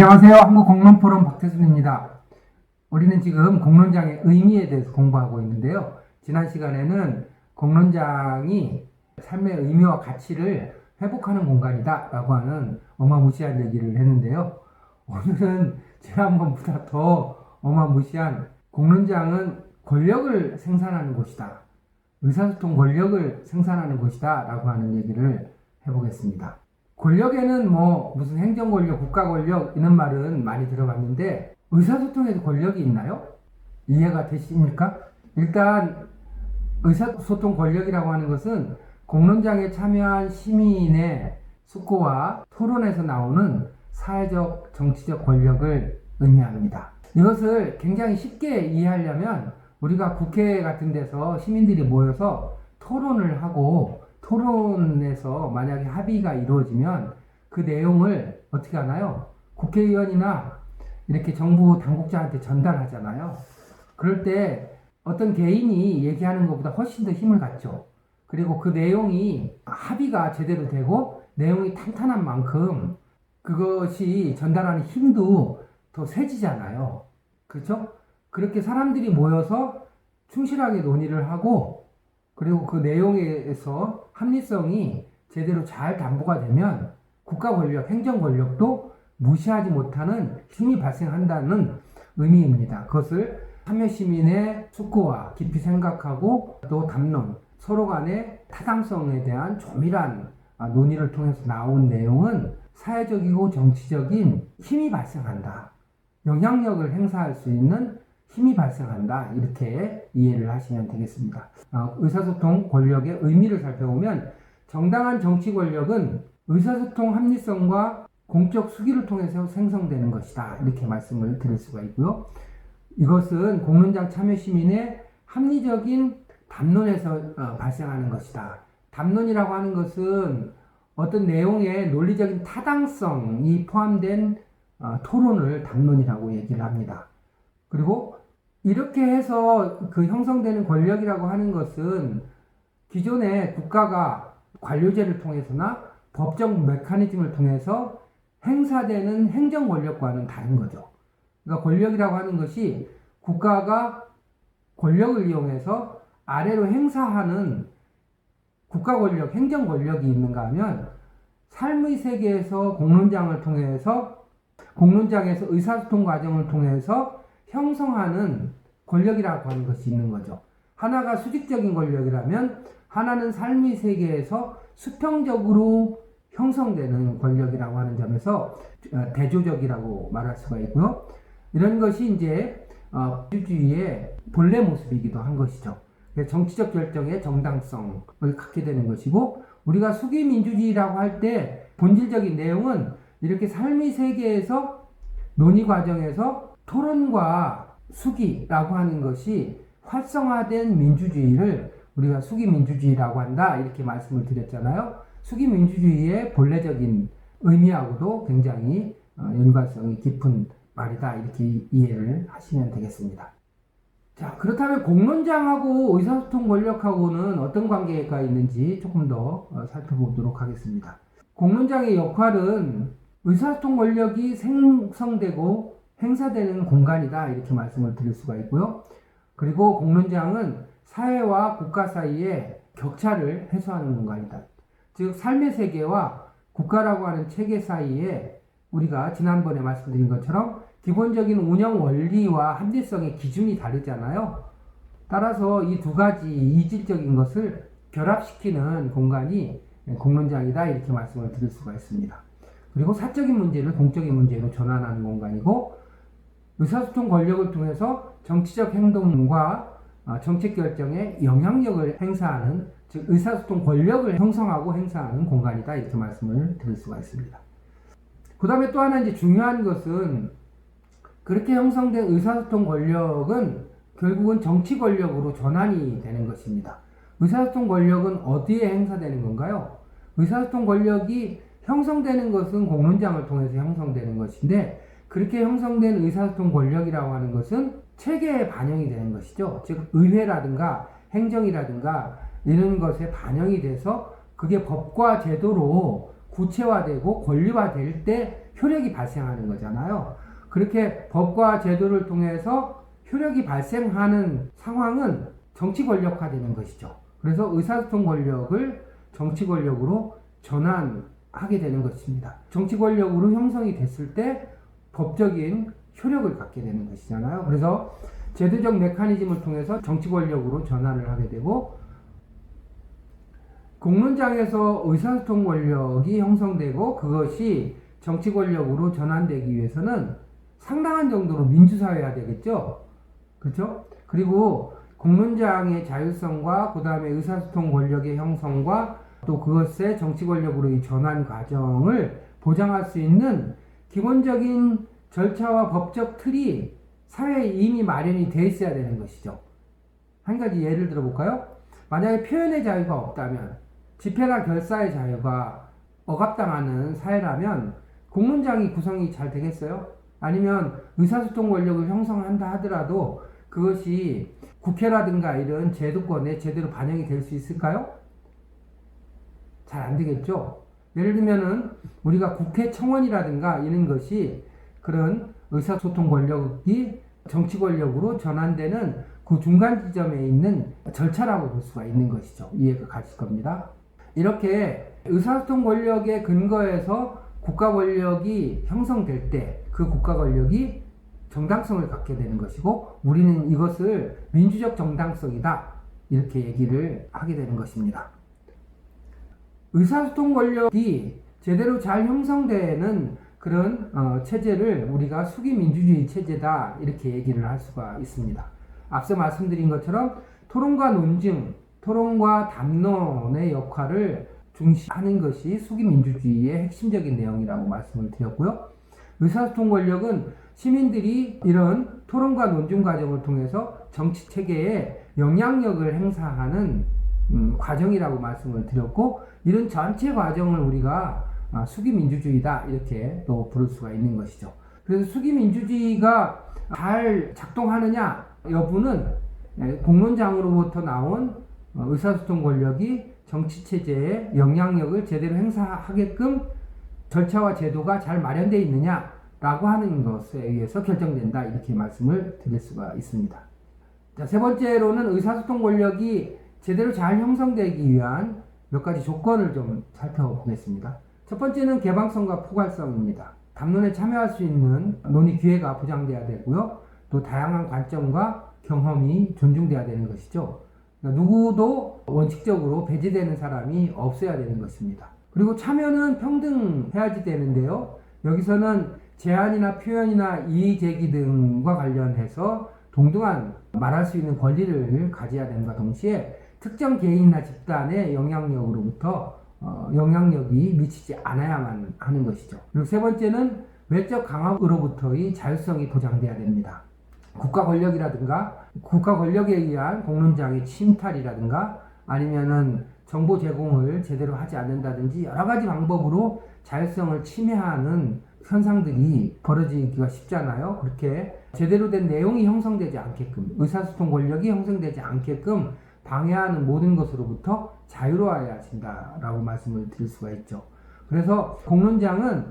안녕하세요. 한국공론포럼 박태순입니다. 우리는 지금 공론장의 의미에 대해서 공부하고 있는데요. 지난 시간에는 공론장이 삶의 의미와 가치를 회복하는 공간이다 라고 하는 어마무시한 얘기를 했는데요. 오늘은 지난번보다 더 어마무시한 공론장은 권력을 생산하는 곳이다. 의사소통 권력을 생산하는 곳이다 라고 하는 얘기를 해보겠습니다. 권력에는 무슨 행정 권력, 국가 권력 이런 말은 많이 들어봤는데 의사소통에도 권력이 있나요? 이해가 되십니까? 일단 의사소통 권력이라고 하는 것은 공론장에 참여한 시민의 숙고와 토론에서 나오는 사회적, 정치적 권력을 의미합니다. 이것을 굉장히 쉽게 이해하려면 우리가 국회 같은 데서 시민들이 모여서 토론을 하고 토론에서 만약에 합의가 이루어지면 그 내용을 어떻게 하나요? 국회의원이나 이렇게 정부 당국자한테 전달하잖아요. 그럴 때 어떤 개인이 얘기하는 것보다 훨씬 더 힘을 갖죠. 그리고 그 내용이 합의가 제대로 되고 내용이 탄탄한 만큼 그것이 전달하는 힘도 더 세지잖아요. 그렇죠? 그렇게 사람들이 모여서 충실하게 논의를 하고 그리고 그 내용에서 합리성이 제대로 잘 담보가 되면 국가 권력, 행정 권력도 무시하지 못하는 힘이 발생한다는 의미입니다. 그것을 참여 시민의 숙고와 깊이 생각하고 또 담론, 서로 간의 타당성에 대한 조밀한 논의를 통해서 나온 내용은 사회적이고 정치적인 힘이 발생한다. 영향력을 행사할 수 있는 힘이 발생한다. 이렇게 이해를 하시면 되겠습니다. 의사소통 권력의 의미를 살펴보면 정당한 정치 권력은 의사소통 합리성과 공적 수기를 통해서 생성되는 것이다. 이렇게 말씀을 드릴 수가 있고요. 이것은 공론장 참여 시민의 합리적인 담론에서 발생하는 것이다. 담론이라고 하는 것은 어떤 내용의 논리적인 타당성이 포함된 토론을 담론이라고 얘기를 합니다. 그리고 이렇게 해서 그 형성되는 권력이라고 하는 것은 기존의 국가가 관료제를 통해서나 법적 메커니즘을 통해서 행사되는 행정 권력과는 다른 거죠. 그러니까 권력이라고 하는 것이 국가가 권력을 이용해서 아래로 행사하는 국가 권력, 행정 권력이 있는가 하면 삶의 세계에서 공론장을 통해서 공론장에서 의사소통 과정을 통해서 형성하는 권력이라고 하는 것이 있는 거죠. 하나가 수직적인 권력이라면 하나는 삶의 세계에서 수평적으로 형성되는 권력이라고 하는 점에서 대조적이라고 말할 수가 있고요. 이런 것이 이제 민주주의의 본래 모습이기도 한 것이죠. 정치적 결정의 정당성을 갖게 되는 것이고 우리가 수기 민주주의라고 할 때 본질적인 내용은 이렇게 삶의 세계에서 논의 과정에서 토론과 수기라고 하는 것이 활성화된 민주주의를 우리가 수기 민주주의라고 한다 이렇게 말씀을 드렸잖아요. 수기 민주주의의 본래적인 의미하고도 굉장히 연관성이 깊은 말이다 이렇게 이해를 하시면 되겠습니다. 자, 그렇다면 공론장하고 의사소통 권력하고는 어떤 관계가 있는지 조금 더 살펴보도록 하겠습니다. 공론장의 역할은 의사소통 권력이 생성되고 행사되는 공간이다 이렇게 말씀을 드릴 수가 있고요. 그리고 공론장은 사회와 국가 사이의 격차를 해소하는 공간이다. 즉 삶의 세계와 국가라고 하는 체계 사이에 우리가 지난번에 말씀드린 것처럼 기본적인 운영 원리와 합리성의 기준이 다르잖아요. 따라서 이 두 가지 이질적인 것을 결합시키는 공간이 공론장이다 이렇게 말씀을 드릴 수가 있습니다. 그리고 사적인 문제를 공적인 문제로 전환하는 공간이고 의사소통 권력을 통해서 정치적 행동과 정책 결정에 영향력을 행사하는 즉 의사소통 권력을 형성하고 행사하는 공간이다 이렇게 말씀을 드릴 수가 있습니다. 그 다음에 또 하나 이제 중요한 것은 그렇게 형성된 의사소통 권력은 결국은 정치 권력으로 전환이 되는 것입니다. 의사소통 권력은 어디에 행사되는 건가요? 의사소통 권력이 형성되는 것은 공론장을 통해서 형성되는 것인데 그렇게 형성된 의사소통 권력이라고 하는 것은 체계에 반영이 되는 것이죠. 즉 의회라든가 행정이라든가 이런 것에 반영이 돼서 그게 법과 제도로 구체화되고 권리화될 때 효력이 발생하는 거잖아요. 그렇게 법과 제도를 통해서 효력이 발생하는 상황은 정치 권력화되는 것이죠. 그래서 의사소통 권력을 정치 권력으로 전환하게 되는 것입니다. 정치 권력으로 형성이 됐을 때 법적인 효력을 갖게 되는 것이잖아요. 그래서 제도적 메커니즘을 통해서 정치 권력으로 전환을 하게 되고, 공론장에서 의사소통 권력이 형성되고 그것이 정치 권력으로 전환되기 위해서는 상당한 정도로 민주사회화 되겠죠. 그렇죠? 그리고 공론장의 자율성과 그 다음에 의사소통 권력의 형성과 또 그것의 정치 권력으로의 전환 과정을 보장할 수 있는 기본적인 절차와 법적 틀이 사회에 이미 마련이 되어 있어야 되는 것이죠. 한 가지 예를 들어 볼까요? 만약에 표현의 자유가 없다면, 집회나 결사의 자유가 억압당하는 사회라면 공론장이 구성이 잘 되겠어요? 아니면 의사소통 권력을 형성한다 하더라도 그것이 국회라든가 이런 제도권에 제대로 반영이 될 수 있을까요? 잘 안 되겠죠? 예를 들면은 우리가 국회 청원이라든가 이런 것이 그런 의사소통 권력이 정치 권력으로 전환되는 그 중간 지점에 있는 절차라고 볼 수가 있는 것이죠. 이해가 가실 겁니다. 이렇게 의사소통 권력의 근거에서 국가 권력이 형성될 때 그 국가 권력이 정당성을 갖게 되는 것이고, 우리는 이것을 민주적 정당성이다 이렇게 얘기를 하게 되는 것입니다. 의사소통 권력이 제대로 잘 형성되는 그런 체제를 우리가 수기민주주의 체제다 이렇게 얘기를 할 수가 있습니다. 앞서 말씀드린 것처럼 토론과 논증, 토론과 담론의 역할을 중시하는 것이 수기민주주의의 핵심적인 내용이라고 말씀을 드렸고요. 의사소통 권력은 시민들이 이런 토론과 논증 과정을 통해서 정치 체계에 영향력을 행사하는 과정이라고 말씀을 드렸고, 이런 전체 과정을 우리가 수기민주주의다 이렇게 또 부를 수가 있는 것이죠. 그래서 수기민주주의가 잘 작동하느냐 여부는 공론장으로부터 나온 의사소통 권력이 정치체제에 영향력을 제대로 행사하게끔 절차와 제도가 잘 마련되어 있느냐라고 하는 것에 의해서 결정된다 이렇게 말씀을 드릴 수가 있습니다. 자, 세 번째로는 의사소통 권력이 제대로 잘 형성되기 위한 몇 가지 조건을 좀 살펴보겠습니다. 첫 번째는 개방성과 포괄성입니다. 담론에 참여할 수 있는 논의 기회가 보장돼야 되고요. 또 다양한 관점과 경험이 존중돼야 되는 것이죠. 그러니까 누구도 원칙적으로 배제되는 사람이 없어야 되는 것입니다. 그리고 참여는 평등해야지 되는데요. 여기서는 제안이나 표현이나 이의제기 등과 관련해서 동등한 말할 수 있는 권리를 가져야 된과 동시에 특정 개인이나 집단의 영향력으로부터 영향력이 미치지 않아야만 하는 것이죠. 그리고 세 번째는 외적 강압으로부터의 자율성이 보장돼야 됩니다. 국가 권력이라든가 국가 권력에 의한 공론장의 침탈이라든가 아니면은 정보 제공을 제대로 하지 않는다든지 여러 가지 방법으로 자율성을 침해하는 현상들이 벌어지기가 쉽잖아요. 그렇게 제대로 된 내용이 형성되지 않게끔, 의사소통 권력이 형성되지 않게끔 방해하는 모든 것으로부터 자유로워야 하신다라고 말씀을 드릴 수가 있죠. 그래서 공론장은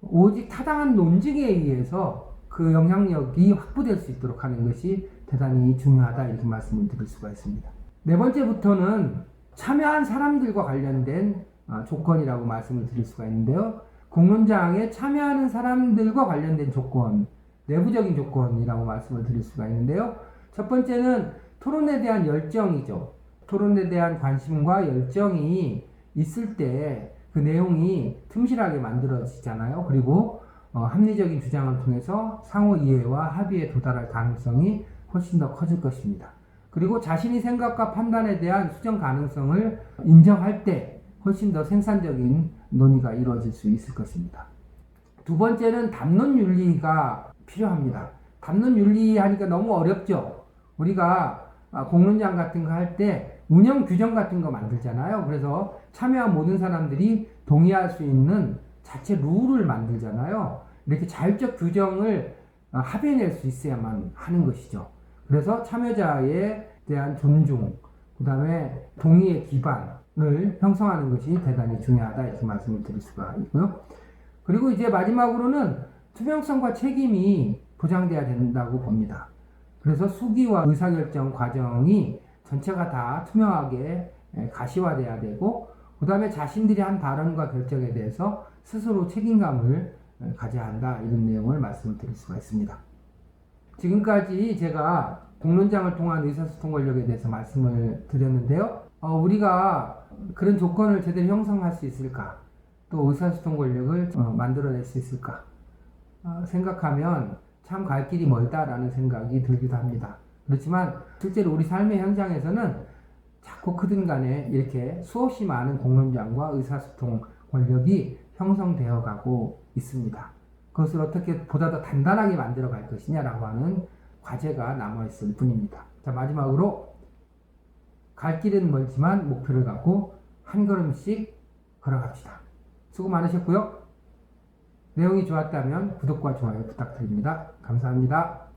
오직 타당한 논증에 의해서 그 영향력이 확보될 수 있도록 하는 것이 대단히 중요하다 이렇게 말씀을 드릴 수가 있습니다. 네 번째부터는 참여한 사람들과 관련된 조건이라고 말씀을 드릴 수가 있는데요. 공론장에 참여하는 사람들과 관련된 조건, 내부적인 조건이라고 말씀을 드릴 수가 있는데요. 첫 번째는 토론에 대한 열정이죠. 토론에 대한 관심과 열정이 있을 때 그 내용이 틈실하게 만들어지잖아요. 그리고 합리적인 주장을 통해서 상호 이해와 합의에 도달할 가능성이 훨씬 더 커질 것입니다. 그리고 자신의 생각과 판단에 대한 수정 가능성을 인정할 때 훨씬 더 생산적인 논의가 이루어질 수 있을 것입니다. 두 번째는 담론 윤리가 필요합니다. 담론 윤리 하니까 너무 어렵죠. 우리가 공론장 같은 거 할 때 운영 규정 같은 거 만들잖아요. 그래서 참여한 모든 사람들이 동의할 수 있는 자체 룰을 만들잖아요. 이렇게 자율적 규정을 합의해낼 수 있어야만 하는 것이죠. 그래서 참여자에 대한 존중, 그 다음에 동의의 기반을 형성하는 것이 대단히 중요하다 이렇게 말씀을 드릴 수가 있고요. 그리고 이제 마지막으로는 투명성과 책임이 보장돼야 된다고 봅니다. 그래서 수기와 의사결정 과정이 전체가 다 투명하게 가시화돼야 되고, 그 다음에 자신들이 한 발언과 결정에 대해서 스스로 책임감을 가져야 한다, 이런 내용을 말씀드릴 수가 있습니다. 지금까지 제가 공론장을 통한 의사소통 권력에 대해서 말씀을 드렸는데요. 우리가 그런 조건을 제대로 형성할 수 있을까? 또 의사소통 권력을 만들어낼 수 있을까? 생각하면 참 갈 길이 멀다라는 생각이 들기도 합니다. 그렇지만 실제로 우리 삶의 현장에서는 작고 크든 간에 이렇게 수없이 많은 공론장과 의사소통 권력이 형성되어 가고 있습니다. 그것을 어떻게 보다 더 단단하게 만들어 갈 것이냐라고 하는 과제가 남아있을 뿐입니다. 자, 마지막으로 갈 길은 멀지만 목표를 갖고 한 걸음씩 걸어갑시다. 수고 많으셨고요. 내용이 좋았다면 구독과 좋아요 부탁드립니다. 감사합니다.